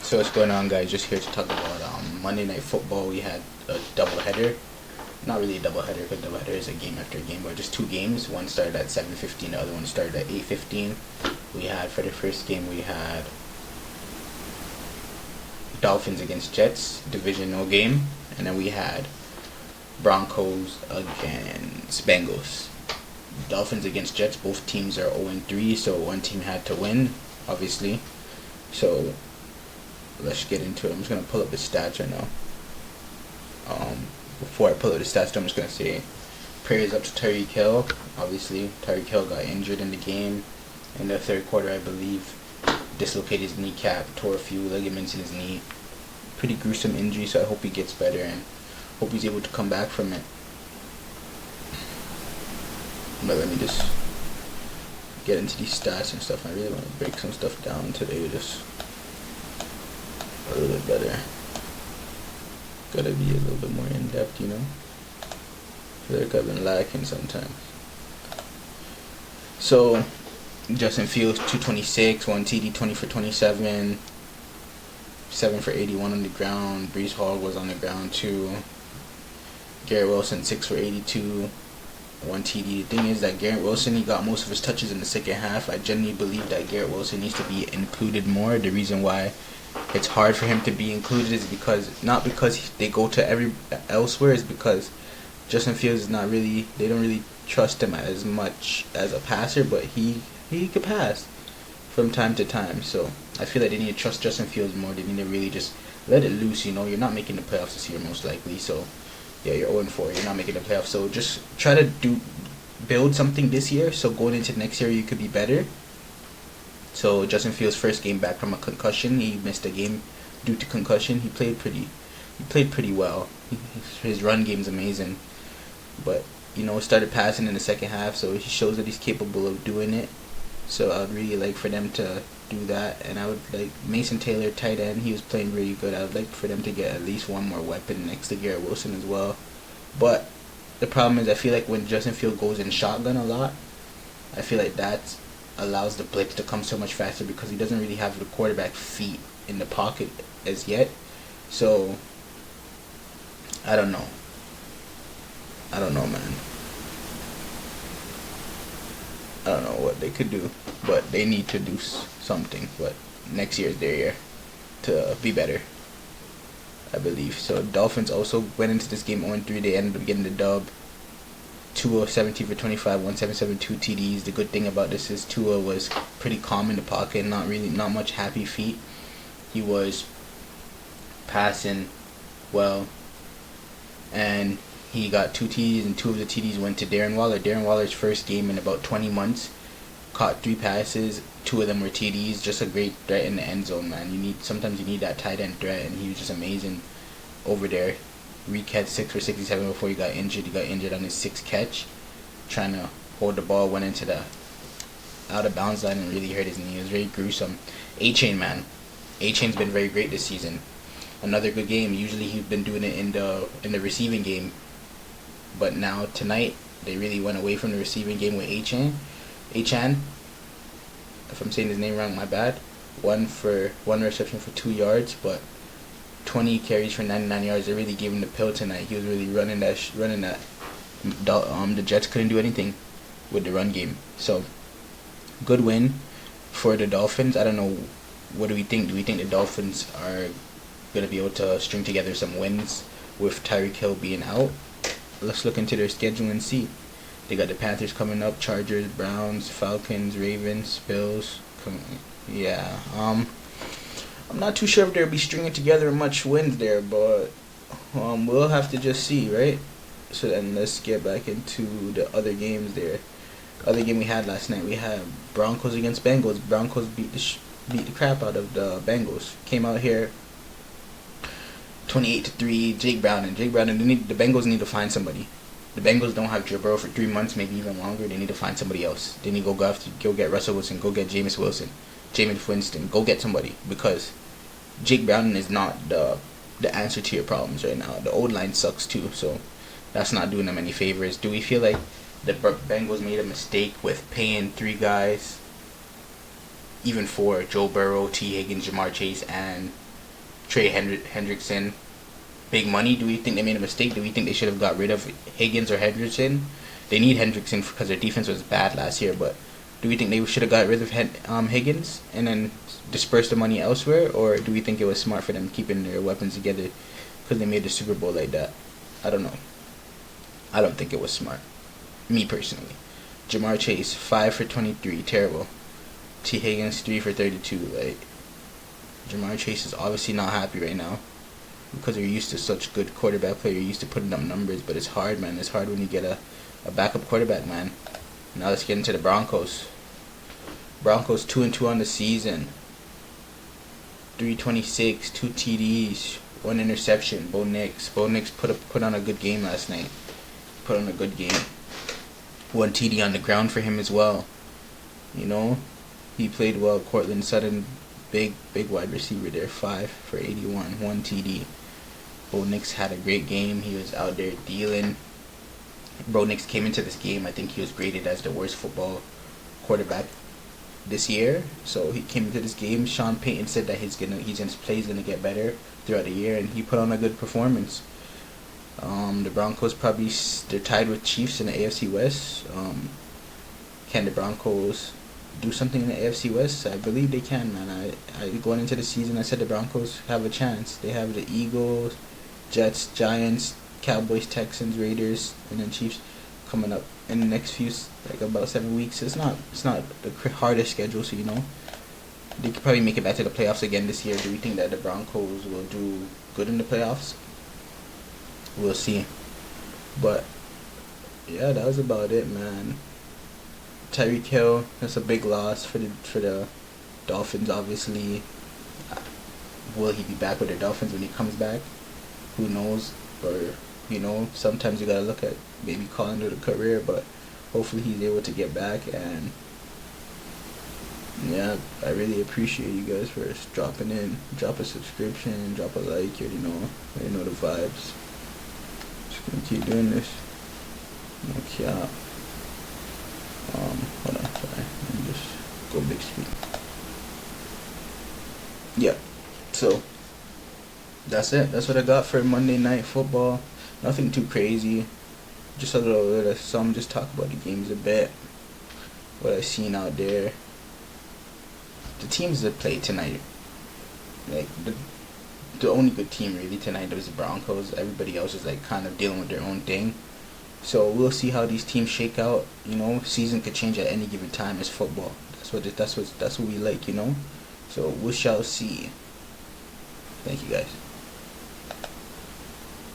So what's going on, guys? Just here to talk about Monday Night Football. We had a doubleheader. Not really a doubleheader, because doubleheader is a game after game, but just two games. One started at 7:15, the other one started at 8:15. We had, for the first game, we had Dolphins against Jets, divisional game, and then we had Broncos against Bengals. Dolphins against Jets, both teams are 0-3, so one team had to win, obviously. So let's get into it. I'm just gonna pull up the stats right now. Before I pull up the stats, I'm just gonna say prayers up to Tyreek Hill. Obviously, Tyreek Hill got injured in the game in the third quarter, I believe. Dislocated his kneecap, tore a few ligaments in his knee. Pretty gruesome injury, so I hope he gets better and hope he's able to come back from it. But let me just get into these stats and stuff. I really want to break some stuff down today, just a little bit better. Gotta be a little bit more in depth, you know. I feel like I've been lacking sometimes. So, Justin Fields 226, 1 TD, 20 for 27, 7 for 81 on the ground. Brees Hall was on the ground too. Garrett Wilson 6 for 82. 1 TD. The thing is that Garrett Wilson, he got most of his touches in the second half. I genuinely believe that Garrett Wilson needs to be included more. The reason why it's hard for him to be included is because, not because they go to elsewhere, is because Justin Fields is not really, they don't really trust him as much as a passer, but he could pass from time to time. So I feel like they need to trust Justin Fields more. They need to really just let it loose, you know. You're not making the playoffs this year most likely, so yeah, you're 0-4. You're not making the playoffs. So just try to build something this year, so going into next year you could be better. So Justin Fields' first game back from a concussion, he missed a game due to concussion. He played pretty well. His run game's amazing, but you know, started passing in the second half, so he shows that he's capable of doing it. So I would really like for them to do that, and I would like Mason Taylor, tight end. He was playing really good. I would like for them to get at least one more weapon next to Garrett Wilson as well. But the problem is, I feel like when Justin Fields goes in shotgun a lot, I feel like that allows the blitz to come so much faster because he doesn't really have the quarterback feet in the pocket as yet. So I don't know, man. I don't know what they could do, but they need to do something. But next year is their year to be better, I believe. So Dolphins also went into this game 0-3. They ended up getting the dub. Tua 17 for 25, 177, 2 TDs. The good thing about this is Tua was pretty calm in the pocket, not much happy feet. He was passing well, and he got 2 TDs, and 2 of the TDs went to Darren Waller. Darren Waller's first game in about 20 months. Caught 3 passes, 2 of them were TDs. Just a great threat in the end zone, man. Sometimes you need that tight end threat, and he was just amazing over there. Reek had 6 for 67 before he got injured. He got injured on his 6th catch, trying to hold the ball, went into the out of bounds line and really hurt his knee. It was very gruesome. A-Chain, man. A-Chain's been very great this season. Another good game. Usually he's been doing it in the receiving game, but now tonight they really went away from the receiving game with A-Chan. If I'm saying his name wrong, my bad. One reception for 2 yards, but 20 carries for 99 yards. They really gave him the pill tonight. He was really running that. The Jets couldn't do anything with the run game. So good win for the Dolphins. I don't know. What do we think? Do we think the Dolphins are gonna be able to string together some wins with Tyreek Hill being out? Let's look into their schedule and see. They got the Panthers coming up, Chargers, Browns, Falcons, Ravens, Bills. Yeah. I'm not too sure if they'll be stringing together much wins there, but we'll have to just see, right? So then let's get back into the other games there. Other game we had last night, we had Broncos against Bengals. Broncos beat the crap out of the Bengals. Came out here 28-3. Jake Brown, the Bengals need to find somebody. The Bengals don't have Joe Burrow for 3 months, maybe even longer. They need to find somebody else. They need to go get Russell Wilson, go get Jameis Winston, go get somebody, because Jake Brown is not the answer to your problems right now. The old line sucks too, so that's not doing them any favors. Do we feel like the Bengals made a mistake with paying 3 guys, even 4, Joe Burrow, T. Higgins, Jamar Chase, and Trey Hendrickson. Big money. Do we think they made a mistake? Do we think they should have got rid of Higgins or Hendrickson? They need Hendrickson because their defense was bad last year, but do we think they should have got rid of Higgins and then dispersed the money elsewhere, or do we think it was smart for them keeping their weapons together because they made the Super Bowl like that? I don't know. I don't think it was smart. Me personally. Jamar Chase, 5 for 23, terrible. T. Higgins, 3 for 32. Like, Jamar Chase is obviously not happy right now because they're used to such good quarterback play. You're used to putting up numbers, but it's hard, man. It's hard when you get a backup quarterback, man. Now let's get into the Broncos. Broncos 2-2 on the season. 326, 2 TDs, 1 interception. Bo Nix put on a good game last night. Put on a good game. 1 TD on the ground for him as well. You know, he played well. Cortland Sutton, big wide receiver there, 5 for 81, 1 TD. Bo Nix had a great game. He was out there dealing. Bo Nix came into this game, I think he was graded as the worst football quarterback this year. So he came into this game. Sean Payton said that his play is gonna get better throughout the year, and he put on a good performance. The Broncos they're tied with Chiefs in the AFC West. Can the Broncos do something in the AFC West? I believe they can, man. I going into the season, I said the Broncos have a chance. They have the Eagles, Jets, Giants, Cowboys, Texans, Raiders, and then Chiefs coming up in the next about 7 weeks. It's not the hardest schedule, so you know they could probably make it back to the playoffs again this year. Do we think that the Broncos will do good in the playoffs? We'll see. But yeah, that was about it, man. Tyreek Hill, that's a big loss for the Dolphins, obviously. Will he be back with the Dolphins when he comes back? Who knows? Or, you know, sometimes you gotta look at maybe calling it a career, but hopefully he's able to get back. And yeah, I really appreciate you guys for dropping in. Drop a subscription, drop a like, you already know the vibes. Just gonna keep doing this. Okay. Hold on, sorry. Let me just go big screen. Yeah. So that's it. That's what I got for Monday Night Football. Nothing too crazy. Just a little bit of some. Just talk about the games a bit. What I've seen out there. The teams that played tonight, like the only good team really tonight was the Broncos. Everybody else is like kind of dealing with their own thing. So we'll see how these teams shake out. You know, season could change at any given time. It's football. That's what we like. You know. So we shall see. Thank you guys.